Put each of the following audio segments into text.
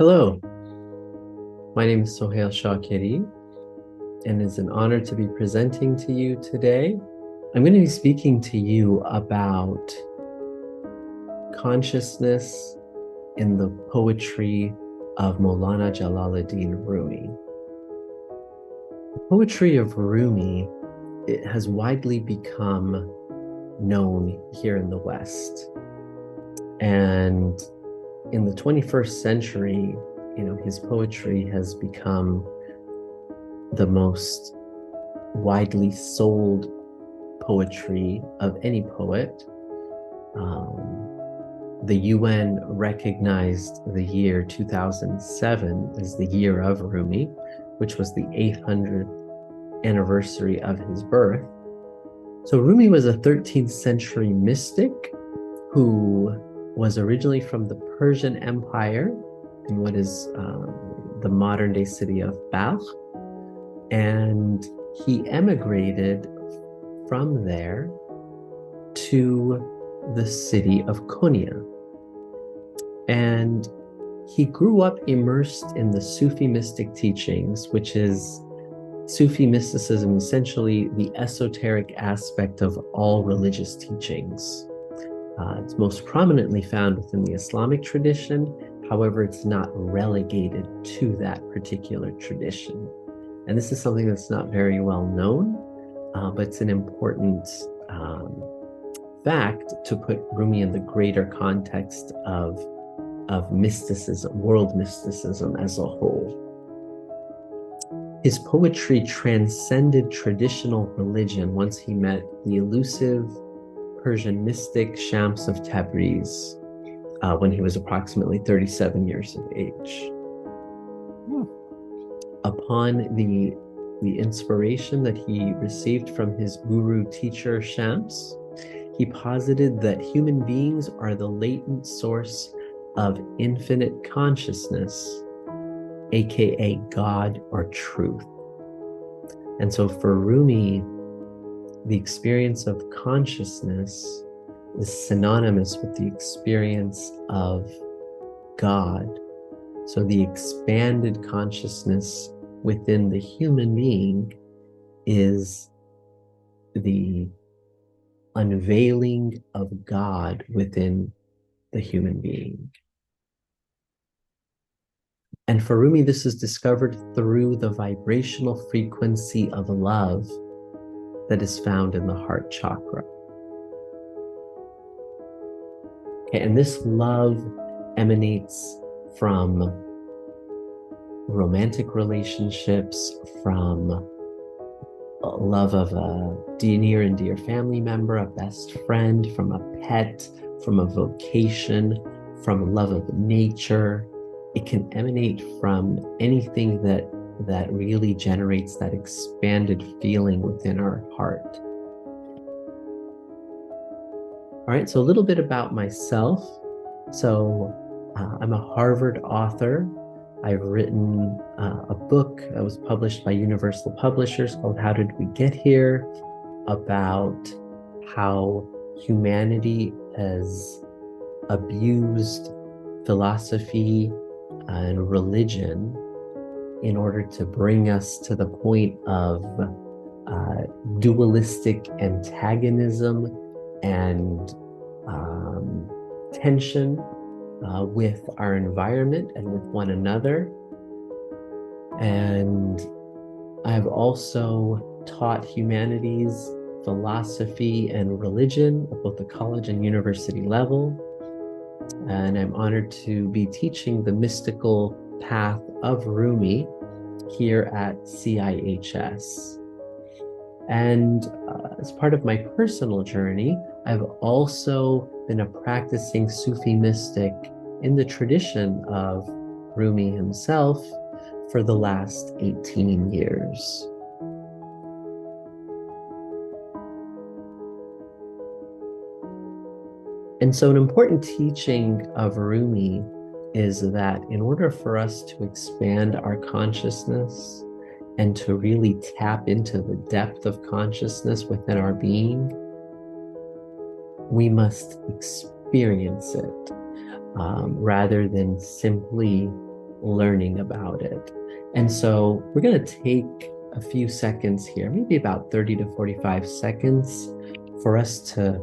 Hello, my name is Sohail Shakeri, and it's an honor to be presenting to you today. I'm going to be speaking to you about consciousness in the poetry of Maulana Jalaluddin Rumi. The poetry of Rumi, it has widely become known here in the West. And in the 21st century, his poetry has become the most widely sold poetry of any poet. The UN recognized the year 2007 as the year of Rumi, which was the 800th anniversary of his birth. So Rumi was a 13th century mystic who was originally from the Persian Empire in what is the modern day city of Balkh. And he emigrated from there to the city of Konya. And he grew up immersed in the Sufi mystic teachings, which is Sufi mysticism, essentially the esoteric aspect of all religious teachings. It's most prominently found within the Islamic tradition. However, it's not relegated to that particular tradition. And this is something that's not very well known, but it's an important fact to put Rumi in the greater context of mysticism, world mysticism as a whole. His poetry transcended traditional religion once he met the elusive Persian mystic Shams of Tabriz when he was approximately 37 years of age. Upon the inspiration that he received from his guru teacher Shams, he posited that human beings are the latent source of infinite consciousness, aka God or truth. And so for Rumi, the experience of consciousness is synonymous with the experience of God. So the expanded consciousness within the human being is the unveiling of God within the human being. And for Rumi, this is discovered through the vibrational frequency of love that is found in the heart chakra. Okay, and this love emanates from romantic relationships, from love of a near and dear family member, a best friend, from a pet, from a vocation, from love of nature. It can emanate from anything that really generates that expanded feeling within our heart. All right, so a little bit about myself. So I'm a Harvard author. I've written a book that was published by Universal Publishers called How Did We Get Here? About how humanity has abused philosophy and religion in order to bring us to the point of dualistic antagonism and tension with our environment and with one another. And I've also taught humanities, philosophy, and religion at both the college and university level. And I'm honored to be teaching the mystical path of Rumi here at CIHS. And as part of my personal journey, I've also been a practicing Sufi mystic in the tradition of Rumi himself for the last 18 years. And so an important teaching of Rumi is that in order for us to expand our consciousness and to really tap into the depth of consciousness within our being, we must experience it rather than simply learning about it. And so we're going to take a few seconds here, maybe about 30 to 45 seconds, for us to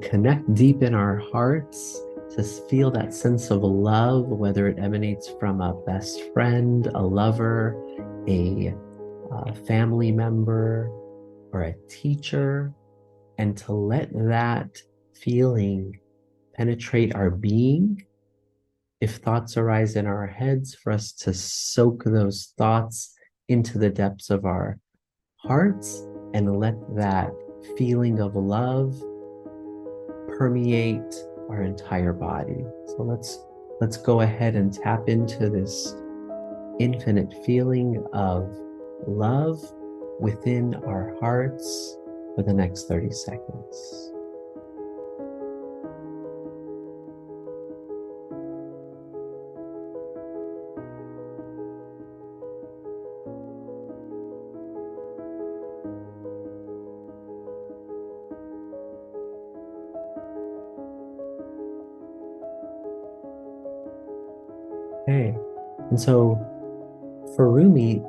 connect deep in our hearts, to feel that sense of love, whether it emanates from a best friend, a lover, a family member, or a teacher, and to let that feeling penetrate our being. If thoughts arise in our heads, for us to soak those thoughts into the depths of our hearts and let that feeling of love permeate our entire body. So let's go ahead and tap into this infinite feeling of love within our hearts for the next 30 seconds. Okay, and so for Rumi,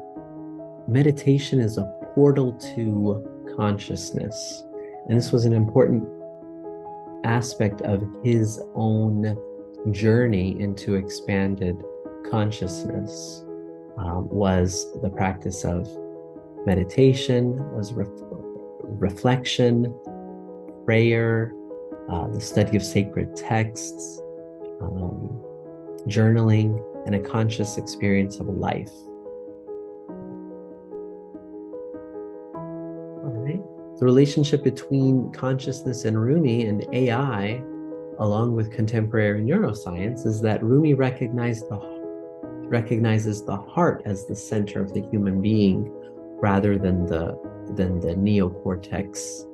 meditation is a portal to consciousness. And this was an important aspect of his own journey into expanded consciousness, was the practice of meditation, was reflection, prayer, the study of sacred texts, journaling, and a conscious experience of life. All right. The relationship between consciousness and Rumi and AI, along with contemporary neuroscience, is that Rumi recognizes the heart as the center of the human being rather than the neocortex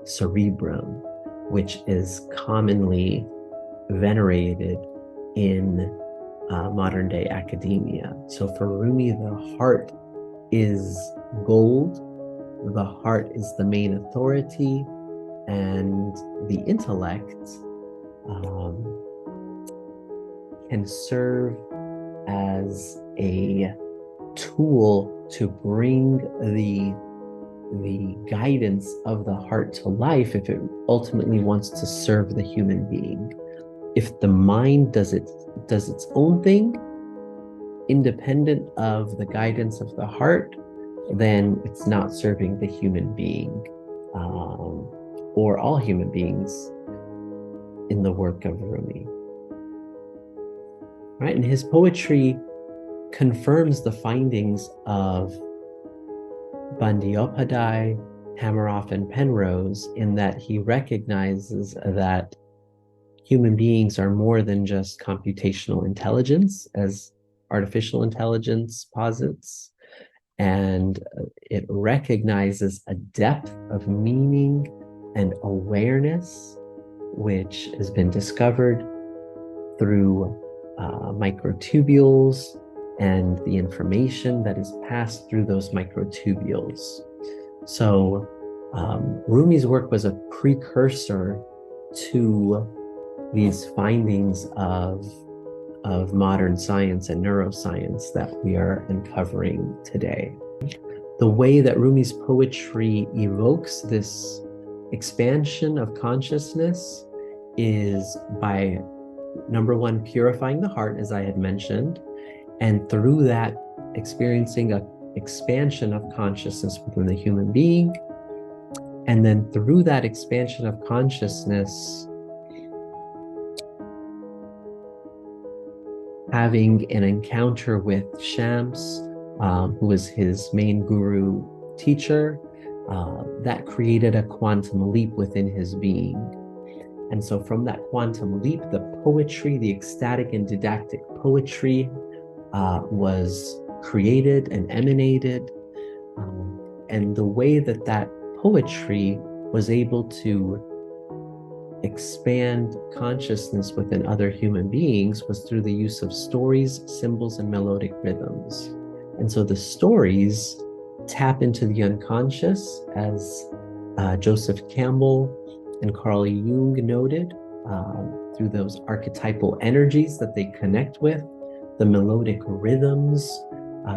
cerebrum, which is commonly venerated in modern day academia. So for Rumi, the heart is gold, the heart is the main authority, and the intellect can serve as a tool to bring the guidance of the heart to life if it ultimately wants to serve the human being. If the mind does its own thing, independent of the guidance of the heart, then it's not serving the human being, or all human beings in the work of Rumi. Right? And his poetry confirms the findings of Bandyopadhyay, Hameroff, and Penrose in that he recognizes that human beings are more than just computational intelligence, as artificial intelligence posits, and it recognizes a depth of meaning and awareness which has been discovered through microtubules and the information that is passed through those microtubules. So Rumi's work was a precursor to these findings of modern science and neuroscience that we are uncovering today. The way that Rumi's poetry evokes this expansion of consciousness is by, number one, purifying the heart, as I had mentioned, and through that experiencing an expansion of consciousness within the human being. And then through that expansion of consciousness, having an encounter with Shams, who was his main guru teacher, that created a quantum leap within his being. And so from that quantum leap, the poetry, the ecstatic and didactic poetry, was created and emanated. And the way that that poetry was able to expand consciousness within other human beings was through the use of stories, symbols, and melodic rhythms. And so the stories tap into the unconscious, as Joseph Campbell and Carl Jung noted, through those archetypal energies that they connect with, the melodic rhythms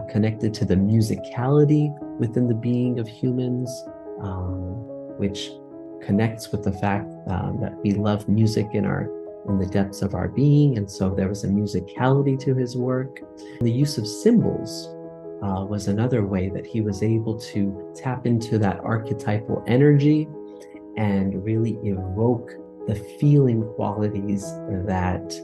connected to the musicality within the being of humans, which connects with the fact that we love music in the depths of our being, and so there was a musicality to his work. The use of symbols was another way that he was able to tap into that archetypal energy and really evoke the feeling qualities that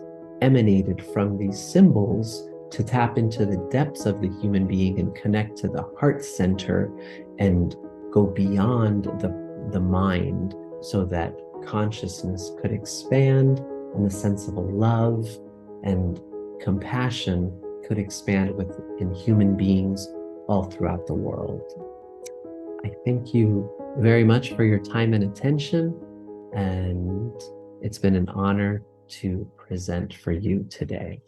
emanated from these symbols to tap into the depths of the human being and connect to the heart center and go beyond the mind so that consciousness could expand and the sense of love and compassion could expand within human beings all throughout the world. I thank you very much for your time and attention, and it's been an honor to present for you today.